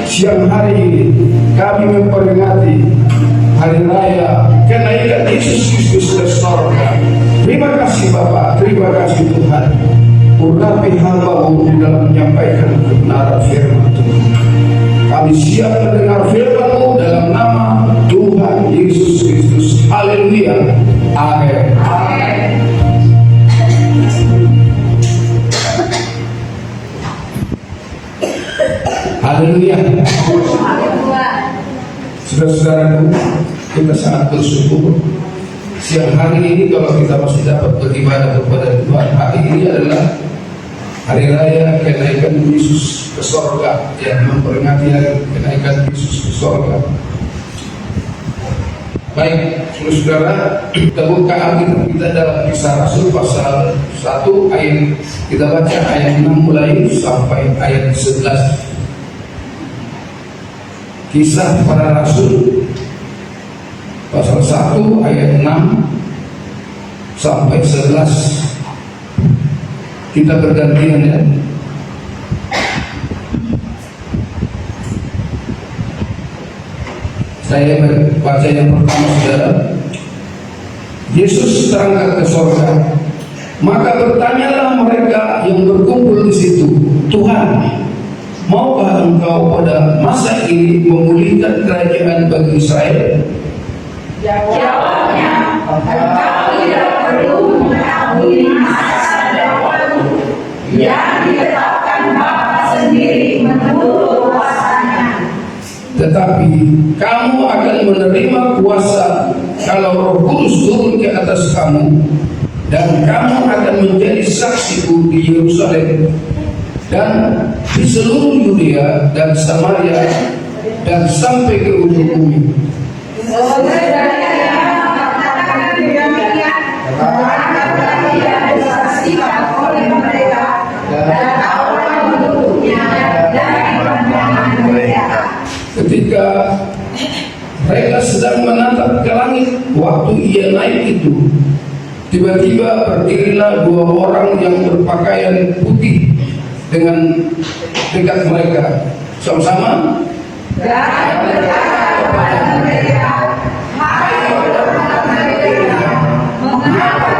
siang hari ini kami memperingati hari raya kenaikan Yesus Kristus ke surga. Terima kasih Bapa, terima kasih Tuhan. Urapi hamba-Mu dalam menyampaikan kebenaran firman Tuhan. Kami siap mendengar firman-Mu dalam nama Tuhan Yesus Kristus. Haleluya. Amin. Amin. Haleluya. Saudara-saudaraku, kita sangat bersyukur siang hari ini kalau kita masih dapat beribadah kepada Tuhan. Hari ini adalah hari raya kenaikan Yesus ke surga, yang memperingati hari kenaikan Yesus ke surga. Baik, saudara, kita buka Alkitab kita dalam Kisah Rasul pasal 1 ayat, kita baca ayat 6 mulai sampai ayat 11. Kisah Para Rasul pasal 1 ayat 6 sampai 11. Kita bergantian ya. Saya baca yang pertama, saudara. Yesus terangkat ke surga. Maka bertanyalah mereka yang berkumpul di situ, Tuhan, maukah Engkau pada masa ini memulihkan kerajaan bagi Israel? Jawabnya, Engkau tidak perlu mengetahui masa depan yang ditetapkan Bapa sendiri menurut kuasanya. Tetapi kamu akan menerima kuasa kalau Roh Kudus turun ke atas kamu, dan kamu akan menjadi saksiku di Yerusalem dan di seluruh Yudea dan Samaria dan sampai ke ujung bumi. Ketika mereka sedang menatap ke langit waktu ia naik itu, tiba-tiba berdirilah dua orang yang berpakaian putih dengan dekat mereka, sama-sama dan berkata kepada mereka, hai orang-orang mereka, mengapa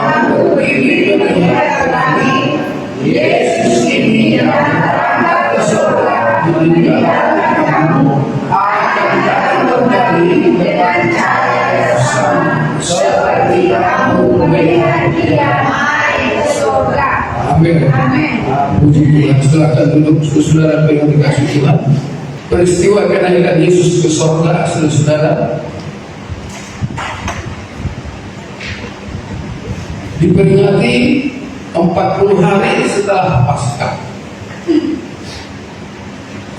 kamu berdiri melihat langit? Yesus ini yang terangkat ke surga meninggalkan kamu akan datang kembali dengan cahaya yang sama seperti kamu melihat dia naik ke surga. Amin. Puji Tuhan. Silakan duduk, saudara yang dikasih Tuhan. Peristiwa kenaikan Yesus ke surga, saudara, diperingati 40 hari setelah Paskah.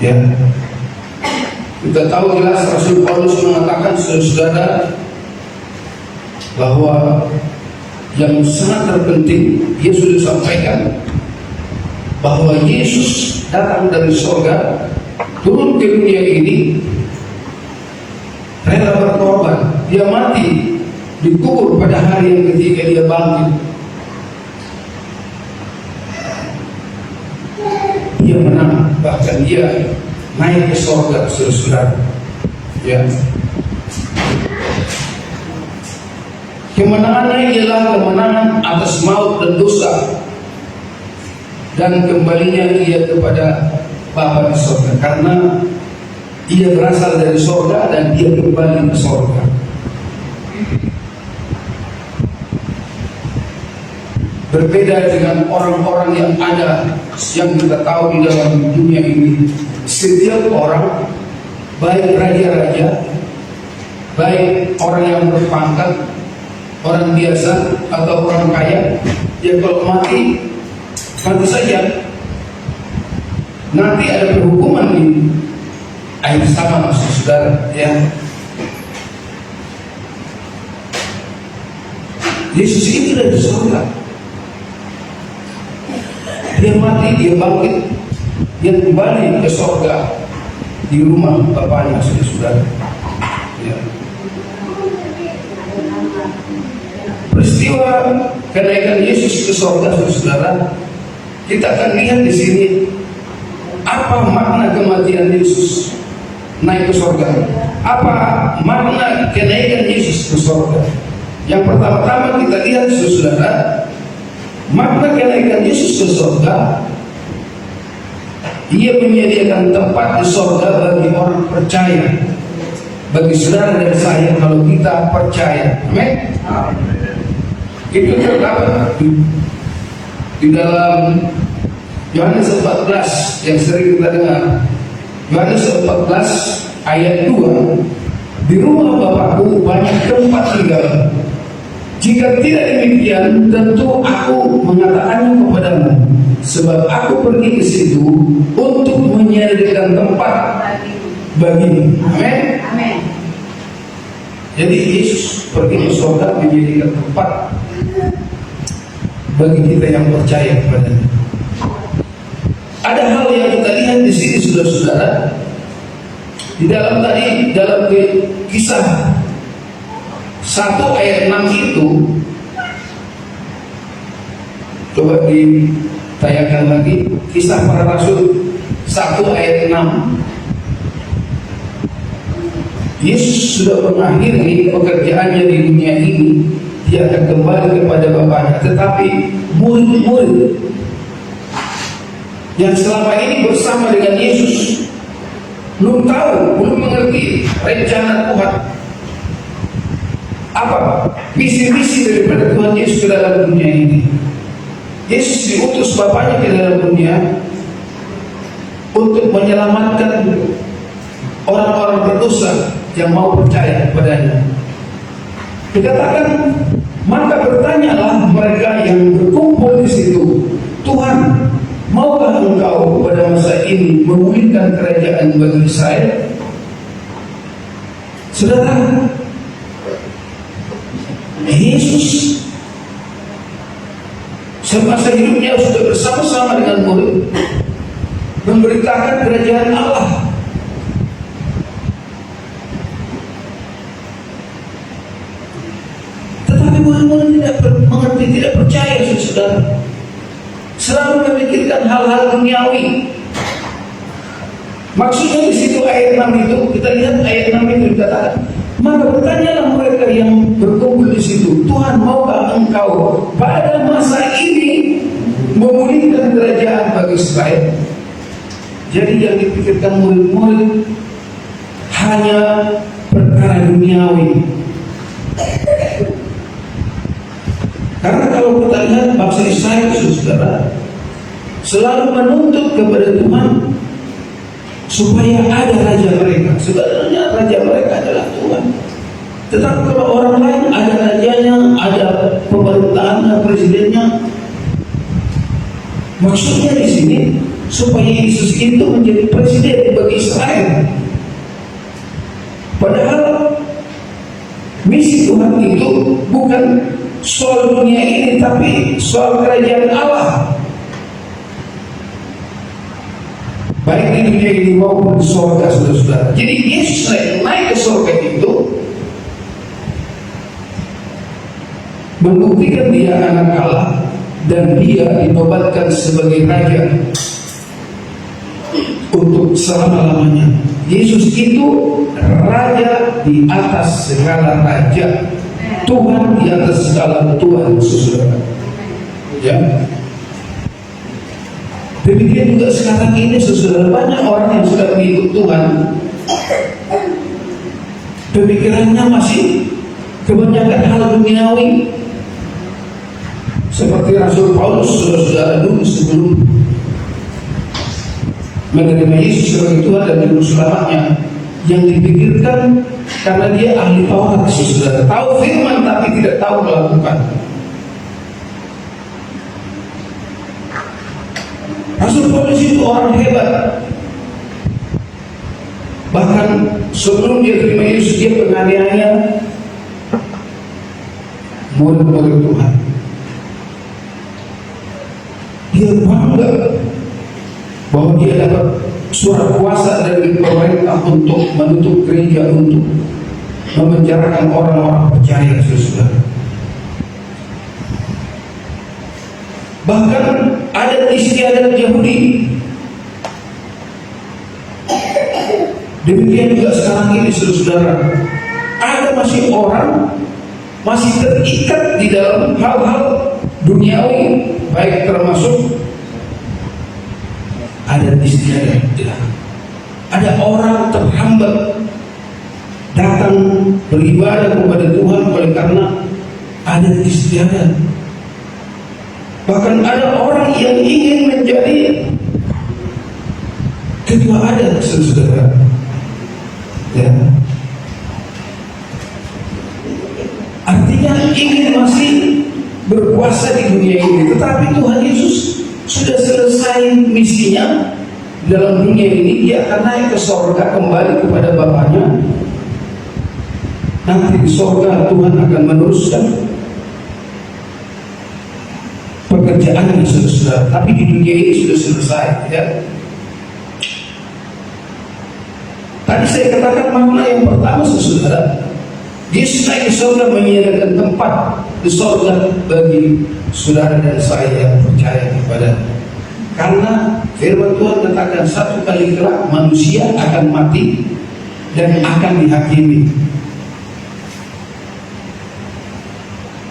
Ya, kita tahu jelas Rasul Paulus mengatakan, saudara, bahwa yang sangat terpenting dia sudah sampaikan bahwa Yesus datang dari surga, turun ke dunia ini, rela berkorban, dia mati, dikubur pada hari yang ketiga dia bangkit. Dia menang, bahkan dia naik ke surga, saudara. Ya. Kemenangannya ialah kemenangan atas maut dan dosa, dan kembalinya ia kepada Bapa di surga, karena ia berasal dari surga dan dia kembali ke surga. Berbeda dengan orang-orang yang ada, yang kita tahu di dalam dunia ini, setiap orang, baik raja-raja, baik orang yang berpangkat, orang biasa atau orang kaya, ya kalau mati saja. Nanti ada perhukuman di akhir zaman, saudara. Ya, Yesus ini dari surga. Dia mati, dia bangkit, dia kembali ke surga di rumah Bapaknya, saudara. Ya. Peristiwa kenaikan Yesus ke surga, saudara, kita akan lihat di sini Apa makna kematian Yesus naik ke surga? Apa makna kenaikan Yesus ke surga? Yang pertama-tama kita lihat saudara, makna kenaikan Yesus ke surga, Dia menyediakan tempat di surga bagi orang percaya, bagi saudara dan saya kalau kita percaya. Amin. Itu terdapat di dalam Yohanes 14 yang sering kita dengar. Yohanes 14 ayat 2, di rumah Bapakku banyak tempat tinggal. Jika tidak demikian, tentu aku mengatakannya kepadamu, sebab aku pergi ke situ untuk menyediakan tempat bagimu. Amin. Amin. Jadi Yesus pergi ke surga menyediakan tempat bagi kita yang percaya kepadanya. Ada hal yang kita lihat di sini saudara-saudara. Di dalam Kisah 1 ayat 6 itu, coba ditayangkan lagi Kisah Para Rasul 1 ayat 6. Yesus sudah mengakhiri pekerjaannya di dunia ini. Dia akan kembali kepada Bapaknya. Tetapi murid-murid yang selama ini bersama dengan Yesus belum tahu, belum mengerti rencana Tuhan. Apa visi-misi daripada Tuhan Yesus ke dalam dunia ini. Yesus diutus Bapaknya ke dalam dunia untuk menyelamatkan orang-orang berdosa yang mau percaya kepadanya. Dikatakan, maka bertanyalah mereka yang berkumpul di situ, Tuhan, maukah Engkau pada masa ini memulihkan kerajaan bagi Israel? Saudara, Yesus semasa hidupnya sudah bersama-sama dengan murid memberitakan kerajaan Allah. Tetapi murid-murid tidak mengerti, tidak percaya, saudara. Selalu memikirkan hal-hal duniawi. Maksudnya di situ ayat 6 itu, kita lihat ayat 6 itu dikatakan, maka bertanyalah mereka yang berkumpul di situ, Tuhan, maukah Engkau pada masa ini memulihkan kerajaan bagi Israel? Jadi yang dipikirkan murid-murid hanya perkara duniawi. Karena kalau kita lihat bangsa Israel, saudara, selalu menuntut kepada Tuhan supaya ada raja mereka. Sebenarnya raja mereka adalah Tuhan. Tetapi kalau orang lain ada rajanya, ada pemerintahannya, presidennya. Maksudnya di sini supaya Yesus itu menjadi presiden bagi Israel. Padahal misi Tuhan itu bukan soal dunia ini, tapi soal kerajaan Allah, baik di dunia ini maupun di surga, saudara-saudara. Jadi Yesus naik ke surga itu membuktikan dia anak Allah dan dia dinobatkan sebagai raja untuk selama-lamanya. Yesus itu raja di atas segala raja, Tuhan di atas segala Tuhan, saudara. Ya. Demikian juga sekarang ini, saudara, banyak orang yang sudah mengikut Tuhan, pemikirannya masih kebanyakan hal duniawi. Seperti Rasul Paulus, saudara-saudara, dulu sebelum menerima Yesus sebagai Tuhan dan Juru Selamatnya, yang dipikirkan karena dia ahli Taurat, saudara, tahu firman tapi tidak tahu melakukan. Rasul Paulus itu orang hebat. Bahkan sebelum dia terima Yesus, dia penganiaya murid-murid Tuhan. Dia bangga bahwa dia dapat surat kuasa dari pemerintah untuk menutup gereja, untuk memenjarakan orang-orang percaya, saudara. Bahkan adat istiadat Yahudi Demikian juga sekarang ini saudara-saudara, ada masih orang masih terikat di dalam hal-hal duniawi, baik termasuk ada istiadat. Ada orang terhambat datang beribadah kepada Tuhan oleh karena ada istiadat. Bahkan ada orang yang ingin menjadi ketua adat, saudara. Ya. Artinya ingin masih berkuasa di dunia ini, tetapi Tuhan Yesus sudah selesai misinya dalam dunia ini. Dia akan naik ke sorga kembali kepada Bapaknya. Nanti di sorga Tuhan akan meneruskan pekerjaannya, saudara. Tapi di dunia ini sudah selesai. Ya. Tadi saya katakan makna yang pertama, saudara. Yesus naik ke sorga menyediakan tempat di sorga bagi saudara dan saya yang percaya kepada. Karena firman Tuhan katakan satu kali kelak manusia akan mati dan akan dihakimi.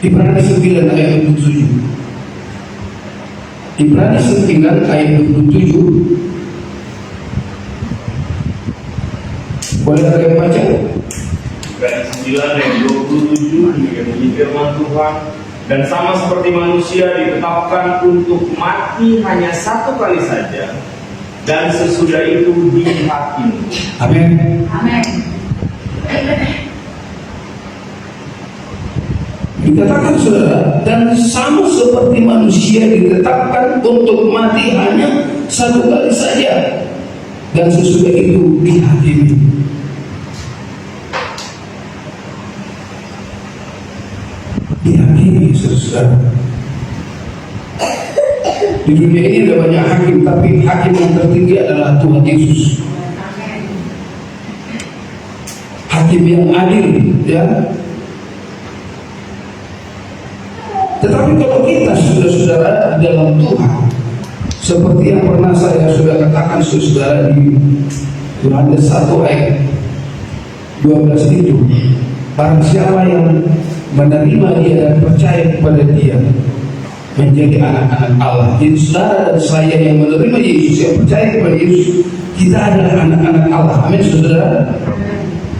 Ibrani 9 ayat 27. Ibrani 9 ayat 27. Boleh kalian baca? Ibrani 9 ayat 27 demikian bunyi firman Tuhan. Dan sama seperti manusia ditetapkan untuk mati hanya satu kali saja, dan sesudah itu dihakimi. Amin. Amin. Dikatakan saudara, dan sama seperti manusia ditetapkan untuk mati hanya satu kali saja, dan sesudah itu dihakimi. Dihakimi, saudara. Di dunia ini ada banyak hakim, tapi hakim yang tertinggi adalah Tuhan Yesus. Hakim yang adil, ya. Tetapi kalau kita saudara-saudara di dalam Tuhan, seperti yang pernah saya sudah katakan saudara di Yohanes 1 ayat 12 itu, barang siapa yang menerima dia dan percaya kepada dia menjadi anak-anak Allah. Jadi saudara dan saya yang menerima Yesus, yang percaya kepada Yesus, kita adalah anak-anak Allah. Amin saudara.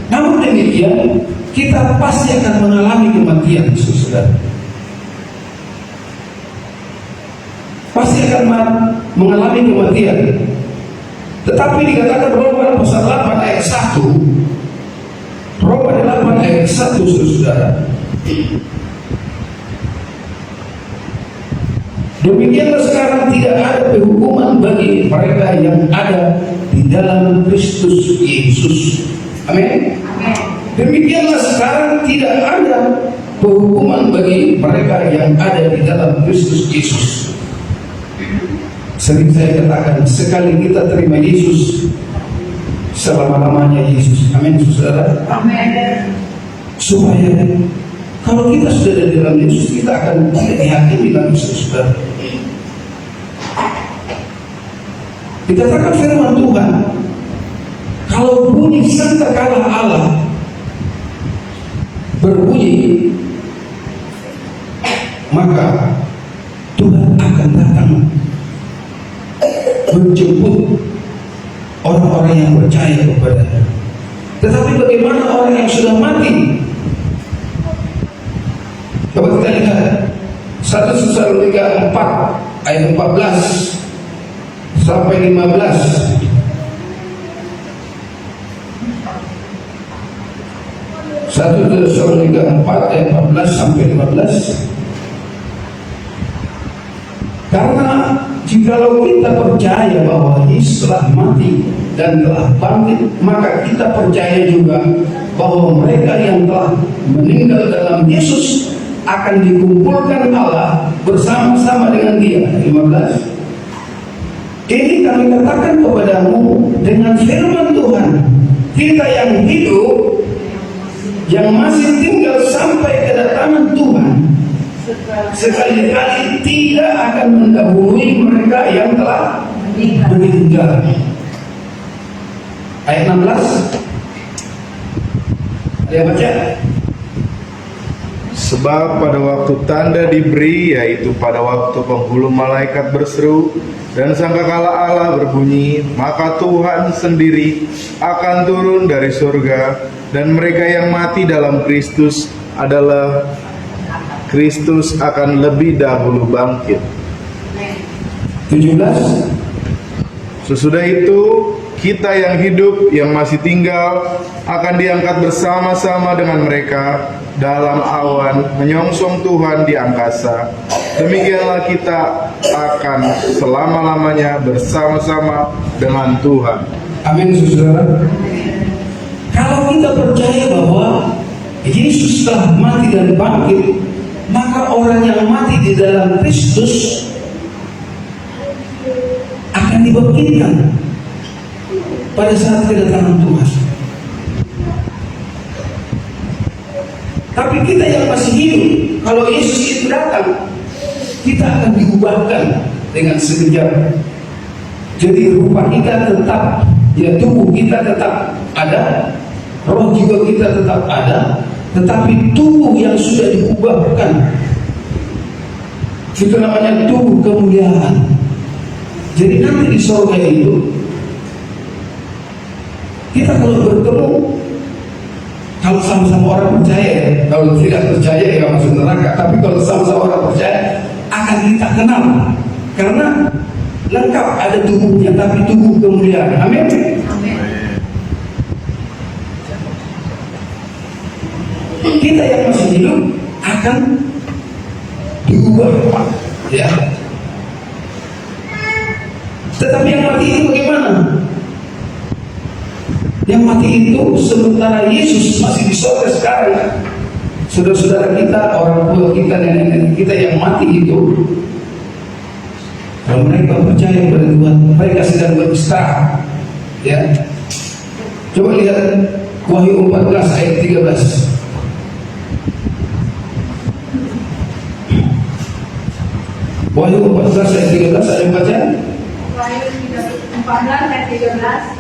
Namun demikian, kita pasti akan mengalami kematian, saudara. Pasti akan mengalami kematian. Tetapi dikatakan Roma pasal 8 ayat 1. Roma 8 ayat 1, saudara. Demikianlah sekarang tidak ada penghukuman bagi mereka yang ada di dalam Kristus Yesus. Amin. Demikianlah sekarang tidak ada penghukuman bagi mereka yang ada di dalam Kristus Yesus. Sering saya katakan, sekali kita terima Yesus, selama-lamanya Yesus. Amin, saudara. Amin. Supaya kalau kita sudah ada di dalam Yesus, kita akan tidak dihakimi lagi, saudara. Dikatakan firman Tuhan, kalau bunyi sangkakala Allah berbunyi, maka Tuhan akan datang menjemput orang-orang yang percaya kepada-Nya. Tetapi bagaimana orang yang sudah mati? Coba kita lihat 1 Tesalonika 4 ayat 14 sampai 15. 1 Tesalonika 4 ayat 14 sampai 15. Karena jikalau kita percaya bahwa Yesus telah mati dan telah bangkit, maka kita percaya juga bahwa mereka yang telah meninggal dalam Yesus akan dikumpulkan Allah bersama-sama dengan Dia. 15. Ini kami katakan kepadamu dengan firman Tuhan, kita yang hidup, yang masih tinggal sampai kedatangan Tuhan, sekali-kali tidak akan mendahului mereka yang telah meninggal. ayat 16. Ada yang baca? Sebab pada waktu tanda diberi, yaitu pada waktu penghulu malaikat berseru dan sangkakala Allah berbunyi, maka Tuhan sendiri akan turun dari surga, dan mereka yang mati dalam Kristus akan lebih dahulu bangkit. 17. Sesudah itu kita yang hidup, yang masih tinggal, akan diangkat bersama-sama dengan mereka dalam awan menyongsong Tuhan di angkasa. Demikianlah kita akan selama-lamanya bersama-sama dengan Tuhan. Amin, saudara. Kalau kita percaya bahwa Yesus telah mati dan bangkit, maka orang yang mati di dalam Kristus akan dibangkitkan pada saat kedatangan Tuhan. Tapi kita yang masih hidup, kalau Yesus itu datang, kita akan diubahkan dengan sekejap. Jadi rupa kita tetap, ya tubuh kita tetap ada, roh jiwa kita tetap ada, tetapi tubuh yang sudah diubahkan, itu namanya tubuh kemuliaan. Jadi nanti di surga itu, kita kalau bertemu, kalau sama-sama orang percaya, kalau tidak percaya ya masuk neraka. Tapi kalau sama-sama orang percaya, akan kita kenal, karena lengkap ada tubuhnya, tapi tubuh kemuliaan. Amin. Kita yang masih hidup akan diubah, ya. Tetapi yang mati itu bagaimana? Yang mati itu sementara Yesus masih di surga sekarang, saudara-saudara kita, orang tua kita, nenek-nenek kita yang mati itu, kalau mereka percaya kepada Tuhan, mereka sedang beristirahat. Ya, coba lihat Wahyu 14 ayat 13. Wahyu 14 ayat 13, ada yang baca? Wahyu 14 ayat 13.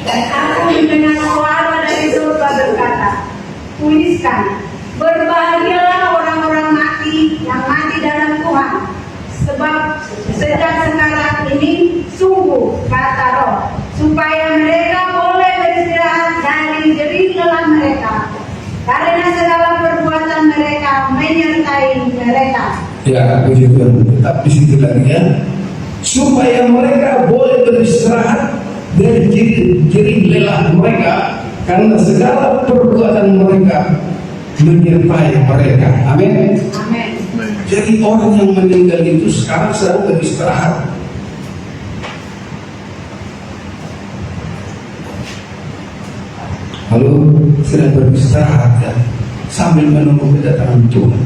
Dan aku mendengar suara dari surga berkata, tuliskan, berbahagialah orang-orang mati yang mati dalam Tuhan, sebab sejak sekarang ini sungguh, kata Roh, supaya mereka boleh beristirahat dari jerih lelah mereka, karena segala perbuatan mereka menyertai mereka. Ya, puji Tuhan. Tetap di situ lagi ya. Supaya mereka boleh beristirahat dari jerih lelah mereka, karena segala perbuatan mereka menyertai mereka. Amin. Amin. Jadi orang yang meninggal itu sekarang sedang beristirahat. Lalu sedang beristirahat ya, sambil menunggu kedatangan Tuhan.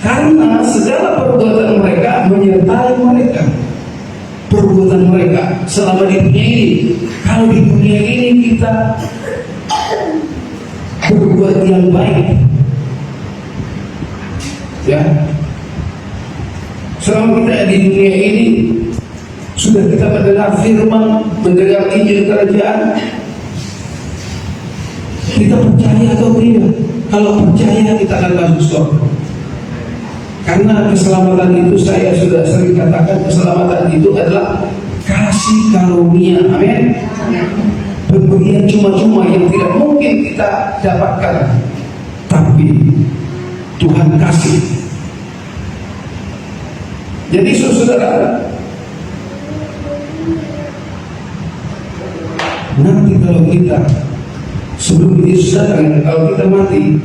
Karena segala perbuatan mereka menyertai mereka. Perbuatan mereka selama di dunia ini. Kalau di dunia ini kita berbuat yang baik, ya, selama kita di dunia ini sudah kita mendengar firman, mendengar Injil kerajaan, kita percaya atau tidak? Kalau percaya kita akan masuk surga. Karena keselamatan itu, saya sudah sering katakan, keselamatan itu adalah kasih karunia. Amin. Pemberian cuma-cuma yang tidak mungkin kita dapatkan, tapi Tuhan kasih. Jadi saudara, nanti kalau kita sebelum Yesus datang, kalau kita mati,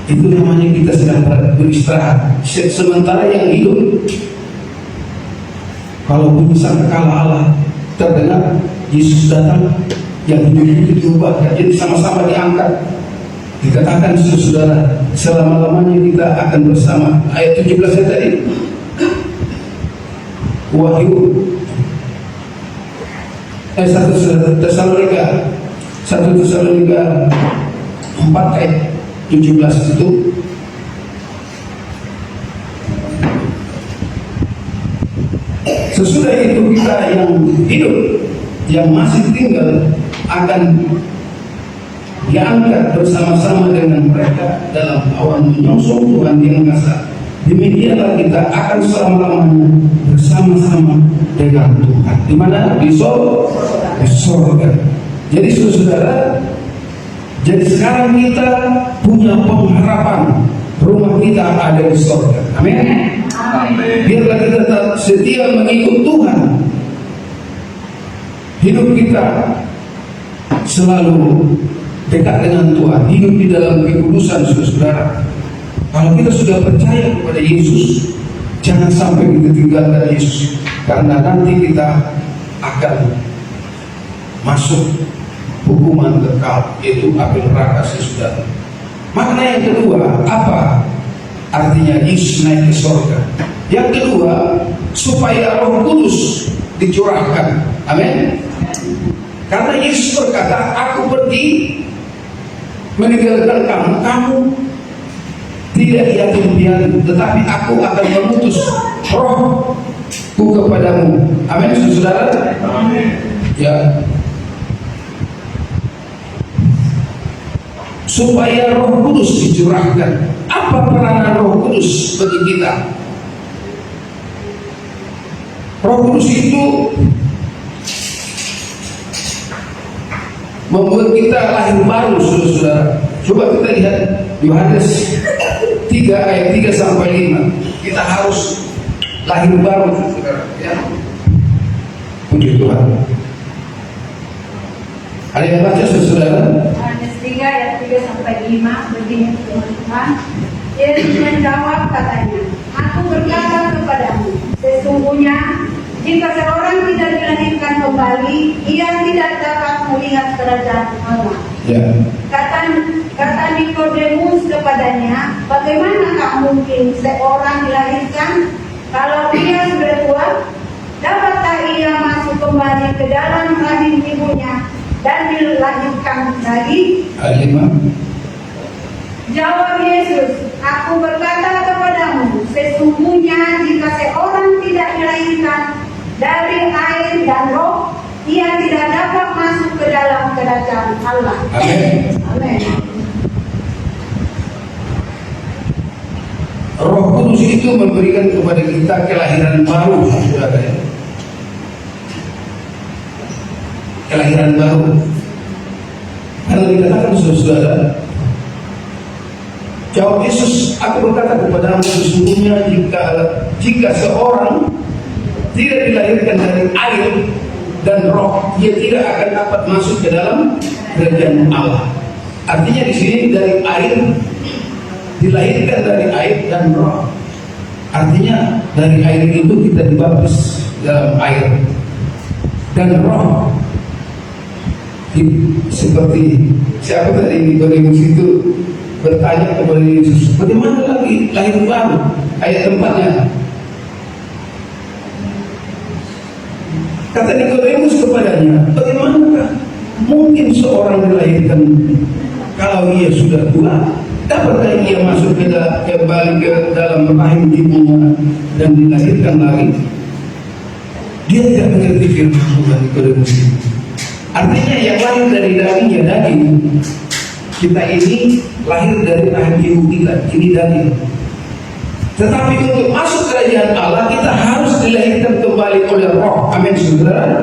itu namanya kita sedang beristirahat. Sementara yang hidup, kalau bunyi sangkakala Allah terdengar, Yesus datang, yang hidup itu diubahkan, jadi sama-sama diangkat. Dikatakan saudara, selama-lamanya kita akan bersama. Ayat 17 tadi, Wahyu 1 Tesalonika 4 ayat 17 itu, Sesudah itu kita yang hidup, yang masih tinggal akan diangkat bersama-sama dengan mereka dalam awan menyongsong Tuhan di angkasa. Demikianlah kita akan selama-lamanya bersama-sama dengan Tuhan. Di mana? Di sorga. Jadi saudara, jadi sekarang kita punya pengharapan rumah kita ada di sorga. Amin. Biarlah kita tetap setia mengikut Tuhan. Hidup kita selalu dekat dengan Tuhan, hidup di dalam kekudusan, saudara. Kalau kita sudah percaya kepada Yesus, jangan sampai kita tinggalkan Yesus, karena nanti kita akan masuk hukuman kekal, yaitu api neraka, saudara. Makna yang kedua, apa artinya Yesus naik ke surga? Yang kedua, supaya Roh Kudus dicurahkan. Amin. Karena Yesus berkata, aku pergi meninggalkan kamu, kamu tidak yakin piatu, tetapi aku akan mengutus Rohku kepadamu. Amin, saudara. Amin. Ya. Supaya Roh Kudus dicurahkan. Apa peranan Roh Kudus bagi kita? Roh Kudus itu membuat kita lahir baru, saudara. Coba kita lihat Yohanes 3 ayat 3 sampai 5. Kita harus lahir baru, saudara. Ya. Puji Tuhan. Ada yang baca, saudara? Yohanes 3 ayat 3 sampai 5 begini firman Tuhan. Yesus menjawab katanya, aku berkata kepadamu, sesungguhnya jika seorang tidak dilahirkan kembali, ia tidak dapat melihat kerajaan Allah. Ya. Kata Nikodemus kepadanya, bagaimanakah mungkin seorang dilahirkan kalau ia sudah tua? Dapatkah ia masuk kembali ke dalam rahim ibunya dan dilahirkan lagi? Ayat 5. Jawab Yesus, aku berkata kepadamu, sesungguhnya jika seorang tidak dilahirkan dari air dan roh, ia tidak dapat masuk ke dalam kerajaan Allah. Amin. Amin. Roh Kudus itu memberikan kepada kita kelahiran baru, saudara. Kelahiran baru. Karena dikatakan, saudara, jawab Yesus, aku berkata kepadamu, sesungguhnya jika seorang tidak dilahirkan dari air dan roh, ia tidak akan dapat masuk ke dalam kerajaan Allah. Artinya di sini dari air, dilahirkan dari air dan roh. Artinya dari air itu kita dibaptis dalam air dan roh. Seperti siapa tadi Nikodemus itu bertanya kepada Yesus, bagaimana lagi lahir baru? Ayat tempatnya. Kata Nikodemus kepadanya, bagaimanakah mungkin seorang dilahirkan kalau ia sudah tua? Dapatkah ia masuk kembali ke dalam rahim ibunya dan dilahirkan lagi? Dia tidak mengerti firman Tuhan Nikodemus itu. Artinya yang lahir dari daging ya daging. Kita ini lahir dari rahim ibu kita, ini daging. Tetapi untuk masuk kerajaan Allah, kita harus dilahirkan kembali oleh roh. Amin, saudara.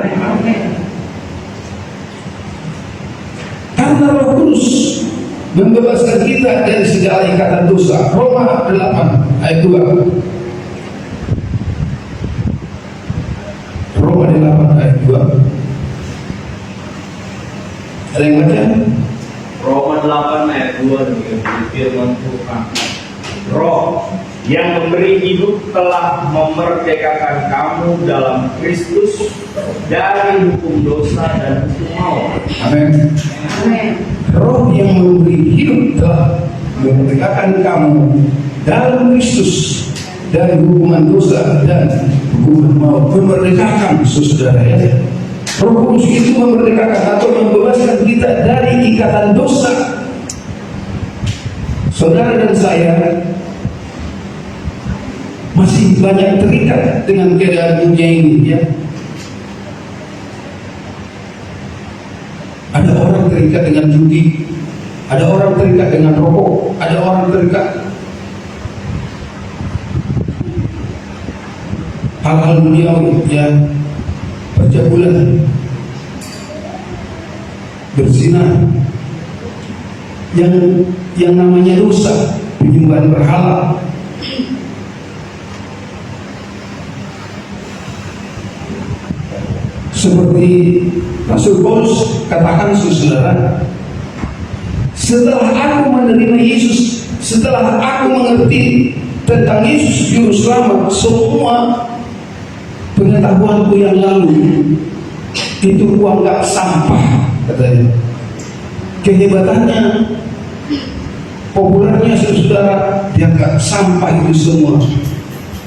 Karena Roh Kudus membebaskan kita dari segala ikatan dosa. Roma 8 ayat 2. Roma 8 ayat 2. Ada yang baca? Roma 8 ayat 2 demikian firman Tuhan. Roh yang memberi hidup telah memerdekakan kamu dalam Kristus dari hukum dosa dan hukum maut. Amin. Amin. Roh yang memberi hidup telah memerdekakan kamu dalam Kristus dari hukuman dosa dan hukuman maut. Memerdekakan, saudara, ya. Roh Kudus itu memerdekakan atau membebaskan kita dari ikatan dosa. Saudara dan saya masih banyak terikat dengan keadaan dunia ini, ya. Ada orang terikat dengan judi, ada orang terikat dengan rokok, ada orang terikat hal-hal duniawi, ya, percabulan, berzina, yang namanya dosa, penyembahan berhala. Seperti Rasul Paulus katakan, saudara, setelah aku menerima Yesus, setelah aku mengerti tentang Yesus Juru Selamat, semua pengetahuanku yang lalu itu kuanggap sampah, katanya. Kehebatannya, populernya saudara, dianggap sampah itu semua.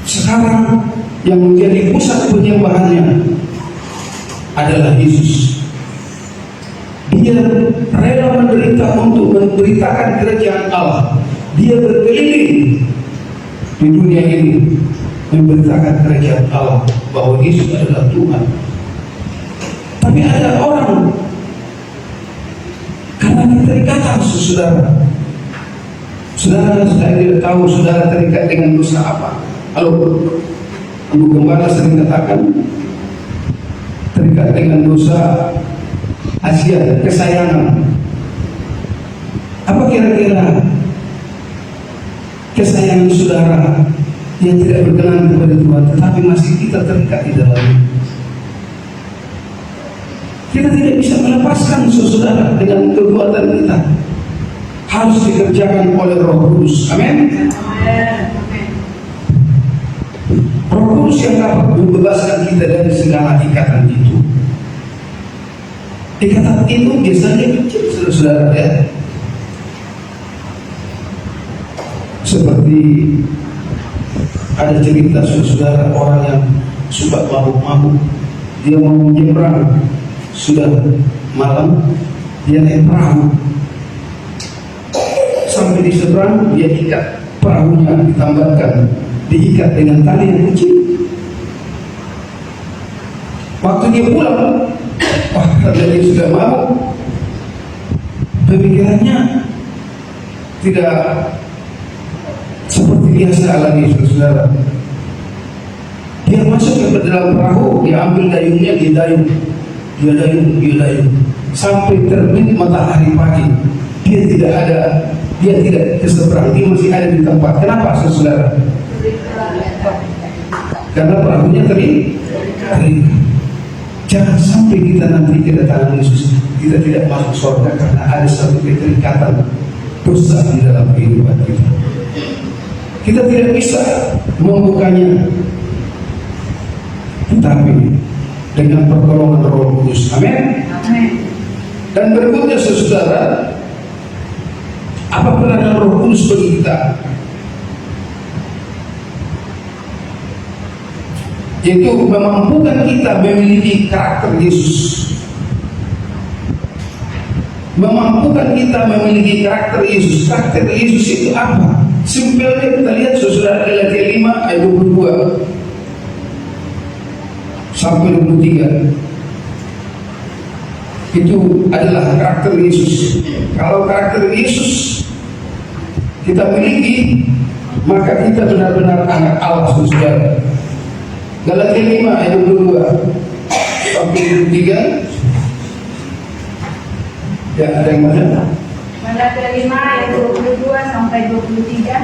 Sekarang yang menjadi pusat penyembahannya adalah Yesus. Dia rela menderita untuk memberitakan kerajaan Allah. Dia berkeliling di dunia ini memberitakan kerajaan Allah, bahwa Yesus adalah Tuhan. Tapi ada orang karena keterikatan, saudara saya tidak tahu saudara terikat dengan dosa apa. Kalau Ibu Gembala sering katakan terikat dengan dosa Asia, kesayangan. Apa kira-kira kesayangan saudara yang tidak berkenan kepada Tuhan, tetapi masih kita terikat di dalamnya? Kita tidak bisa melepaskan saudara dengan kekuatan kita. Harus dikerjakan oleh Roh Kudus. Amin. Roh Kudus yang dapat membebaskan kita dari segala ikatan itu. Ikatan itu biasanya kecil, saudara, ya. Seperti ada cerita saudara, orang yang suka mabuk-mabuk, dia mau menyeberang, sudah malam, dia naik perahu. Sampai di seberang, dia ikat perahunya, ditambatkan, diikat dengan tali yang kecil. Waktu dia pulang, karena dia sudah mabuk, pemikirannya tidak seperti biasa lagi, saudara. Dia masuk ke dalam perahu, dia ambil dayungnya, dia dayung sampai terbit matahari pagi. Dia tidak ke seberang, dia masih ada di tempat. Kenapa, saudara? Karena perahunya terikat. Jangan sampai kita nanti kedatangan Yesus, kita tidak masuk surga karena ada satu keterikatan dosa di dalam kehidupan kita. Kita tidak bisa membukanya, tetapi dengan pertolongan Roh Kudus. Amin. Dan berikutnya, saudara, apa peranan Roh Kudus bagi kita? Yaitu memampukan kita memiliki karakter Yesus. Memampukan kita memiliki karakter Yesus. Karakter Yesus itu apa? Simpelnya kita lihat, saudara, Galatia 5 ayat 22 sampai 23. Itu adalah karakter Yesus. Kalau karakter Yesus kita miliki, maka kita benar-benar anak Allah, saudara. Galatia 5 ayat 22 sampai 23. Ya, ada yang mana? Galatia 5 ayat 22 sampai 23.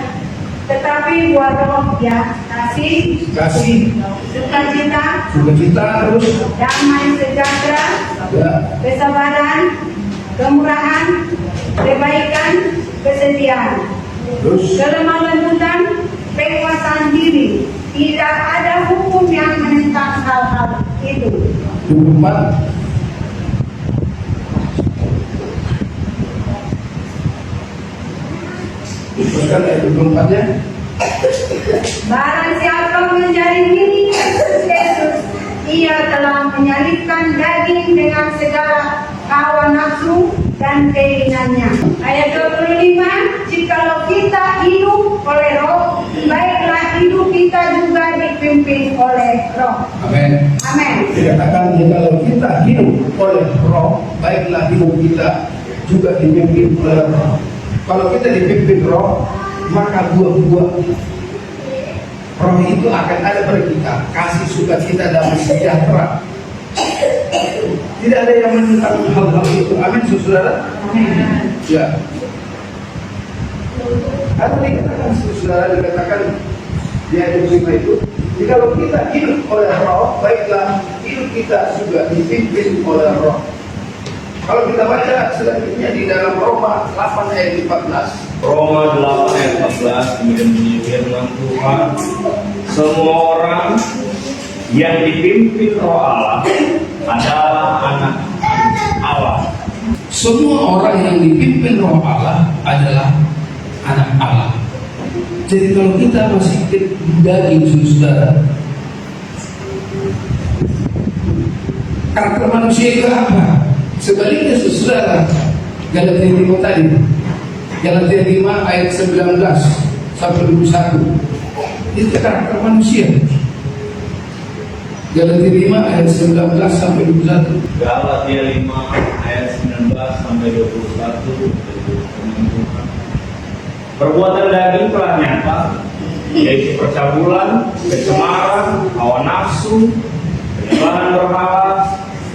Tetapi buatlah ya kasih, sukacita, terus damai sejahtera, ya, kesabaran, kemurahan, kebaikan, kesetiaan, terus kelemah lembutan, penguasaan diri. Tidak ada hukum yang menentang hal-hal itu. 24. Teruskan ayat 24-nya. Barang siapa menjadi milik Kristus Yesus, ia telah menyalibkan daging dengan segala hawa nafsu dan keinginannya. Ayat 25, jikalau kita hidup oleh roh, baiklah hidup kita juga dipimpin oleh roh. Amin. Amin. Dikatakan jikalau kita hidup oleh roh, baiklah hidup kita juga dipimpin oleh roh. Kalau kita dipimpin roh, maka buah-buah roh itu akan ada pada kita. Kasih, sukacita, damai sejahtera. Tidak ada yang menentang hal-hal itu. Amin, saudara. Amin. Ya. Atau dikatakan, saudara, dikatakan di ayat 5 itu, jikalau kita hidup oleh roh, baiklah hidup kita juga dipimpin oleh roh. Kalau kita baca selanjutnya di dalam Roma 8 ayat 14. Roma 8 ayat 14 kemudian bunyi firman Tuhan, semua orang yang dipimpin roh Allah adalah anak Allah. Semua orang yang dipimpin roh Allah adalah anak Allah. Jadi kalau kita masih daging, saudara, karakter manusia itu apa? Sebaliknya, saudara, Galatia 5 tadi, Galatia 5 ayat 19 sampai 21, itu karakter manusia. Galatia 5 ayat 19 sampai 21. Galatia 5 ayat 19 sampai 21. Perbuatan daging telah nyata, yaitu percabulan, kecemaran, hawa nafsu, penyembahan berhala,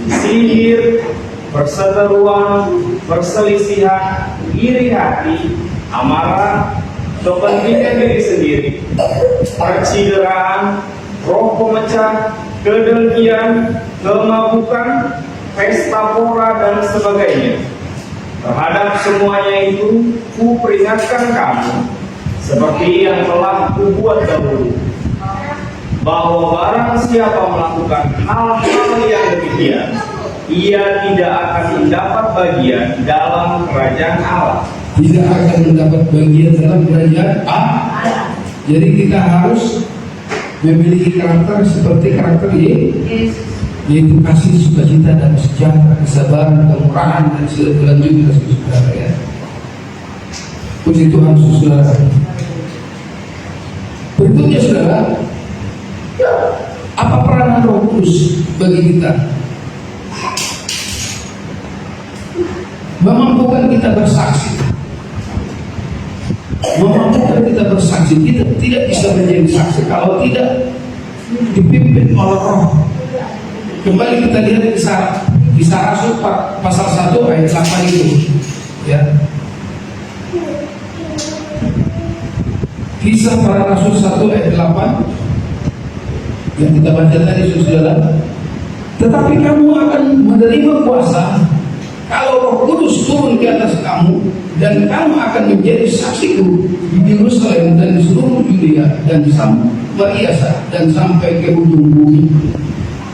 sihir, perseteruan, perselisihan, iri hati, amarah, kepentingan diri sendiri, percideraan, roh pemecah, kedengkian, kemabukan, pesta pora dan sebagainya. Terhadap semuanya itu, ku peringatkan kamu, seperti yang telah kubuat dahulu, bahwa barang siapa melakukan hal-hal yang demikian, ia tidak akan mendapat bagian dalam kerajaan Allah. Tidak akan mendapat bagian dalam kerajaan Allah. Jadi kita harus memiliki karakter seperti karakter Yesus. yaitu kasih, sukacita, dan sejahtera, kesabaran, kemurahan, dan selanjutnya, saudara, ya. Puji Tuhan, saudara. Berikutnya, saudara, apa peranan Roh Kudus bagi kita? Memampukan kita bersaksi. Memampukan kita bersaksi. Kita tidak bisa menjadi saksi kalau tidak dipimpin oleh Roh. Kembali kita lihat Kisah Rasul pasal 1 ayat 8 itu, ya. Kisah para Rasul 1 ayat 8 yang kita baca tadi, saudara. Tetapi kamu akan menerima kuasa kalau Roh Kudus turun di atas kamu, dan kamu akan menjadi saksiku di Yerusalem dan di seluruh Yudea dan Samaria dan sampai ke ujung bumi.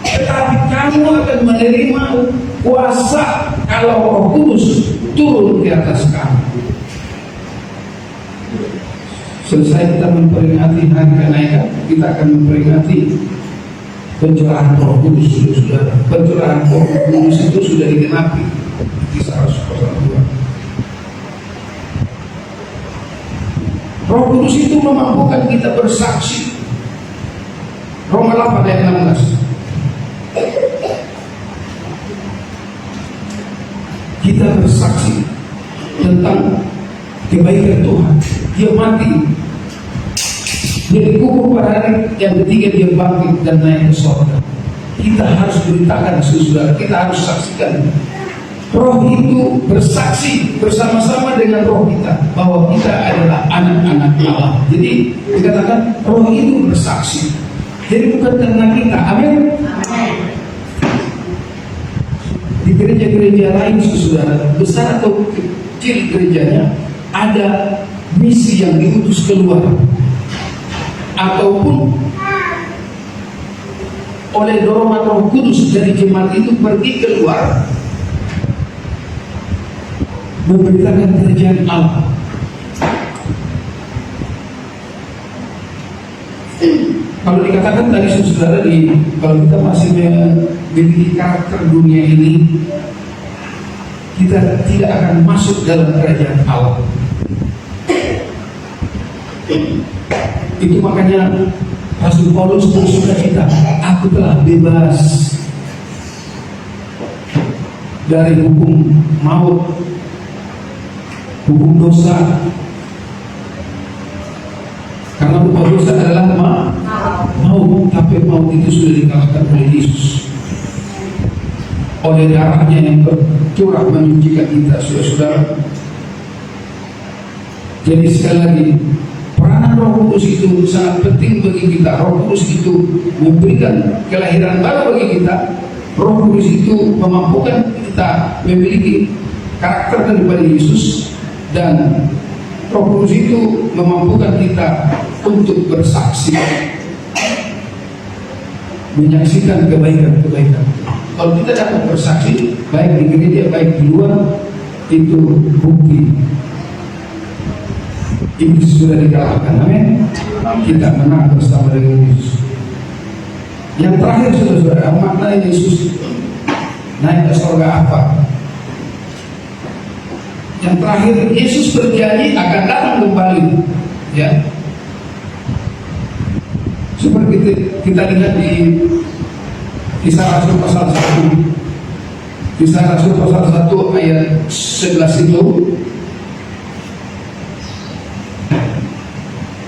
Tetapi kamu akan menerima kuasa kalau Roh Kudus turun di atas kamu. Selesai kita memperingati hari kenaikan, kita akan memperingati pencurahan Roh Kudus, saudara. Pencurahan Roh Kudus itu sudah digenapi. Kisah Rasul pasal 2. Roh Kudus itu memampukan kita bersaksi. Roma 8 ayat 16. Kita bersaksi tentang kebaikan Tuhan. Dia mati, dia dikubur pada hari yang ketiga, dia bangkit dan naik ke surga. Kita harus beritakan, saudara, kita harus saksikan. Roh itu bersaksi bersama-sama dengan roh kita bahwa kita adalah anak-anak Allah. Jadi dikatakan roh itu bersaksi. Jadi bukan karena kita. Amin. Di gereja-gereja lain, saudara, besar atau kecil gerejanya, ada misi yang diutus keluar, ataupun oleh dorongan Roh Kudus dari jemaat itu pergi keluar memberitakan kerajaan Allah. Kalau dikatakan tadi, saudara, kalau kita masih memiliki karakter dunia ini, kita tidak akan masuk dalam kerajaan Allah. Itu makanya Rasul Paulus bersuka cita, aku telah bebas dari hukum maut, hukum dosa. Karena hukum dosa adalah maut, tapi maut itu sudah dikalahkan oleh Yesus. Oleh darahnya yang bercurah menyucikan kita, saudara-saudara. Jadi sekali lagi, peranan Roh Kudus itu sangat penting bagi kita. Roh Kudus itu memberikan kelahiran baru bagi kita. Roh Kudus itu memampukan kita memiliki karakter daripada Yesus, dan Roh Kudus itu memampukan kita untuk bersaksi, menyaksikan kebaikan-kebaikan. Kalau kita dapat bersaksi, baik di gereja, baik di luar, itu bukti iblis sudah dikalahkan. Amin. Kita menang bersama dengan Yesus. Yang terakhir, saudara-saudara, makna Yesus naik ke surga apa? Yang terakhir, Yesus berjanji akan datang kembali, ya. Seperti kita lihat di Kisah Rasul pasal 1. Kisah Rasul pasal 1 ayat 11 itu.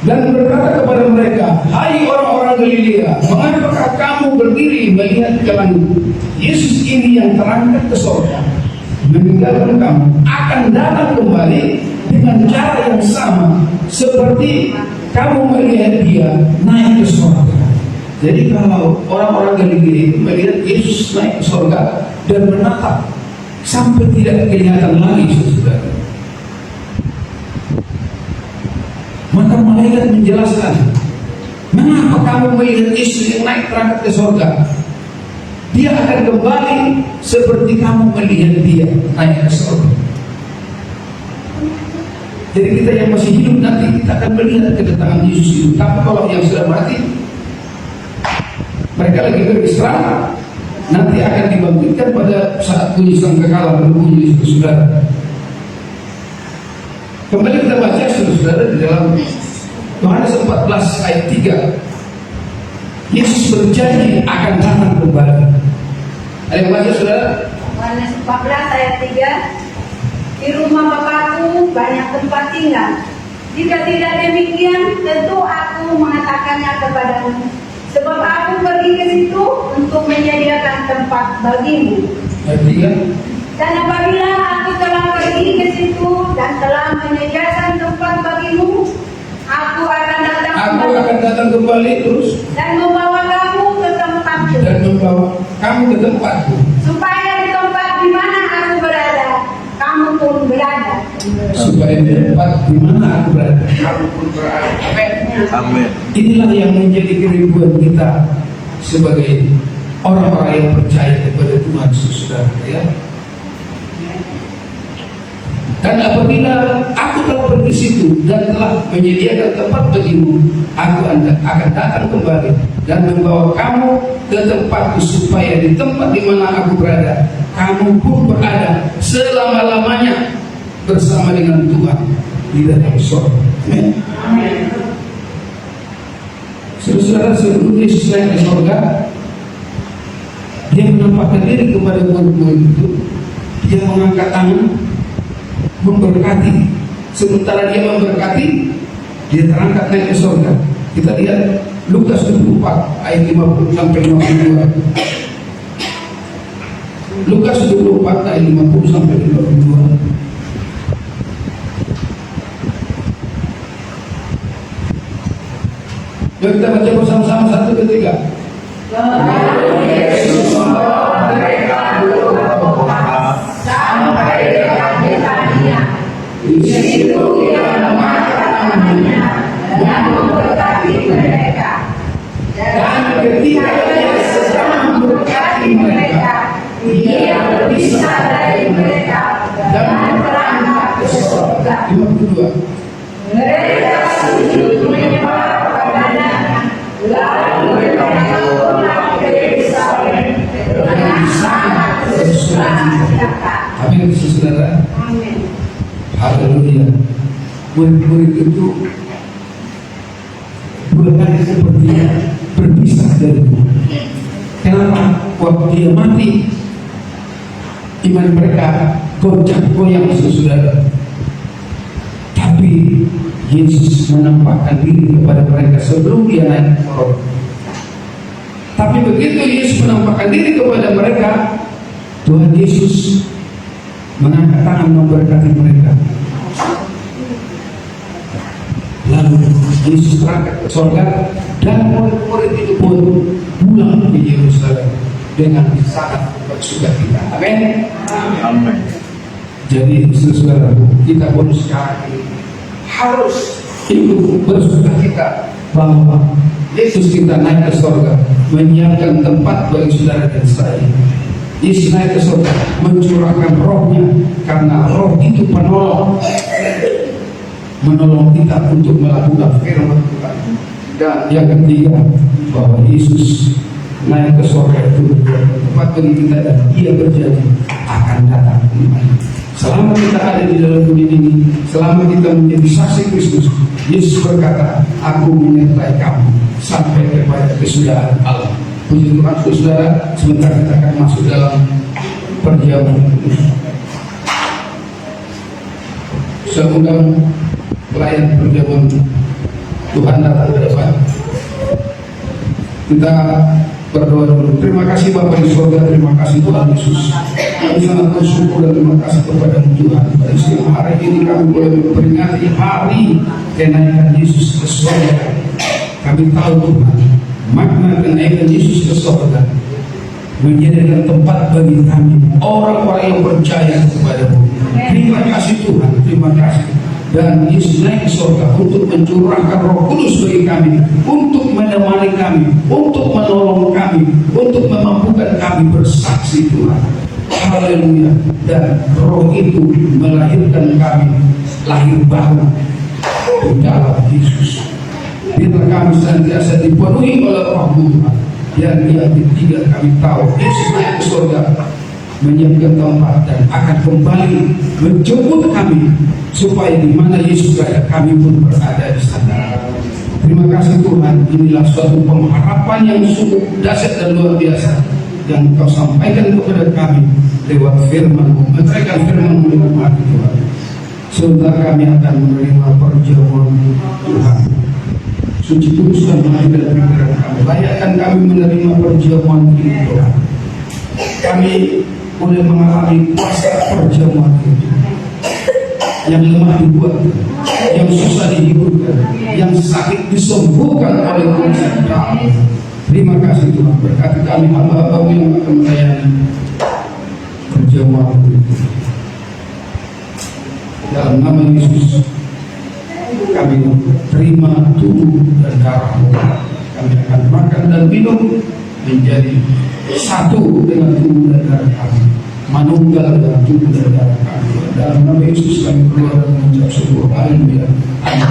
Dan berkata kepada mereka, hai orang-orang Galilea, mengapakah kamu berdiri melihat ke langit? Yesus ini yang terangkat ke surga, meninggalkan kamu, akan datang kembali dengan cara yang sama seperti kamu melihat dia naik ke surga. Jadi kalau orang-orang Galilea itu melihat Yesus naik ke surga dan menatap sampai tidak kelihatan lagi, saudara, maka malaikat menjelaskan, mengapa kamu melihat Yesus yang naik terangkat ke surga? Dia akan kembali seperti kamu melihat dia naik ke surga. Jadi kita yang masih hidup nanti kita akan melihat kedatangan Yesus itu. Tapi kalau yang sudah mati, mereka lagi beristirahat, nanti akan dibangkitkan pada saat bunyi sangkakala berbunyi, saudara. Kembali kita baca, saudara, di dalam Yohanes 14 ayat 3. Yesus berjanji akan datang kembali. Ada yang baca, saudara? Yohanes 14 ayat 3. Di rumah Bapakku banyak tempat tinggal. Jika tidak demikian, tentu aku mengatakannya kepadamu. Sebab aku pergi ke situ untuk menyediakan tempat bagimu. Ayat 3. Dan apabila aku telah pergi ke situ dan telah menyediakan tempat bagimu, aku akan datang kembali terus dan membawa kamu ke tempatku. Supaya di tempat di mana aku berada, kamu pun berada. Supaya di tempat di mana aku berada, kamu pun berada. Amin. Inilah yang menjadi kerinduan kita sebagai orang-orang yang percaya kepada Tuhan, saudara, ya. Dan apabila aku telah pergi situ dan telah menyediakan tempat bagimu, aku akan datang kembali dan membawa kamu ke tempatku, supaya di tempat di mana aku berada, kamu pun berada selama-lamanya bersama dengan Tuhan di dalam surga. Amin. Saudara, sebelum Yesus naik ke surga, dia menampakkan diri kepada murid-murid itu. Dia mengangkat tangan, memberkati. Sementara dia memberkati, dia terangkat naik ke surga. Kita lihat Lukas 24 ayat 50 sampai 52. Lukas 24 ayat 50 sampai 52. Yuk kita baca bersama-sama, 1, 2, 3. Yesus membawa mereka sampai dekat Betania. Di situ dia mengangkat tangannya dan memberkati mereka. Dan ketika dia sedang memberkati mereka, dia berpisah dari mereka dan berangkat ke surga. 52. Mereka sujud menyembah kepadanya, lalu mereka pulang ke Yerusalem dengan sangat bersuka cita. Amin, saudara. Amin. Haleluya. Murid-murid itu berkata sepertinya berpisah dari Tuhan. Kenapa? Waktu dia mati, iman mereka goyang saudara. Tapi Yesus menampakkan diri kepada mereka sebelum dia naik ke roh. Tapi begitu Yesus menampakkan diri kepada mereka, Tuhan Yesus mengangkat tangan memberkati mereka. Lalu Yesus terangkat ke surga dan murid-murid itu pun pulang ke Yerusalem dengan sangat bersukacita. Amin. Amin. Jadi saudara, kita pun sekarang ini harus ikut bersukacita bahwa Yesus kita naik ke surga, menyiapkan tempat bagi saudara dan saya. Yesus naik ke surga, mencurahkan rohnya, karena roh itu menolong kita untuk melakukan firman Tuhan. Dan yang ketiga, bahwa Yesus naik ke surga itu tempat bagi kita dan Dia berjanji akan datang kembali. Selama kita ada di dalam dunia ini, selama kita menjadi saksi Kristus, Yesus berkata, aku menyertai kamu sampai kepada kesudahan Allah. Puji Tuhan saudara, sebentar kita akan masuk dalam perjamuan. Saya undang pelayan perjamuan Tuhan datang ke depan. Kita berdoa dulu. Terima kasih Bapa di surga, terima kasih Tuhan Yesus. Kami sangat bersyukur dan terima kasih kepada Tuhan. Pada siang hari ini kami boleh memperingati hari kenaikan Yesus ke surga. Kami tahu Tuhan, makna kenaikan Yesus ke surga menjadikan tempat bagi kami orang-orang yang percaya kepada-Mu. Terima kasih Tuhan, terima kasih. Dan Yesus naik ke surga untuk mencurahkan Roh Kudus bagi kami, untuk menemani kami, untuk menolong kami, untuk memampukan kami bersaksi Tuhan. Haleluya. Dan Roh itu melahirkan kami lahir baru di dalam Yesus. Biarlah kami senantiasa dipenuhi oleh Roh Tuhan. Dan yang ketiga, kami tahu Yesus naik ke surga, menyiapkan tempat dan akan kembali menjemput kami, supaya di mana Yesus berada kami pun berada di sana. Terima kasih Tuhan, inilah suatu pengharapan yang sungguh dahsyat dan luar biasa yang Kau sampaikan kepada kami lewat firman-Mu. Memberikan firman-Mu dengan hati Tuhan. Sebentar kami akan menerima perjamuan Tuhan. Suci kuduskan hati dan pikiran kami. Layakkan kami menerima perjamuan ini Tuhan. Kami boleh mengalami kuasa perjamuan itu. Yang lemah dibuat, yang susah dihiburkan, yang sakit disembuhkan oleh kuasa Tuhan. Terima kasih Tuhan, berkati kami hamba-hamba-Mu yang akan melayani perjamuan itu. Dalam nama Yesus kami terima tubuh dan darah-Mu. Kami akan makan dan minum menjadi satu dengan tubuh dan darah kami, manunggal dengan tubuh dan darah kami. Dalam nama Yesus kami berdoa dan mengucap syukur. Haleluya. Amin.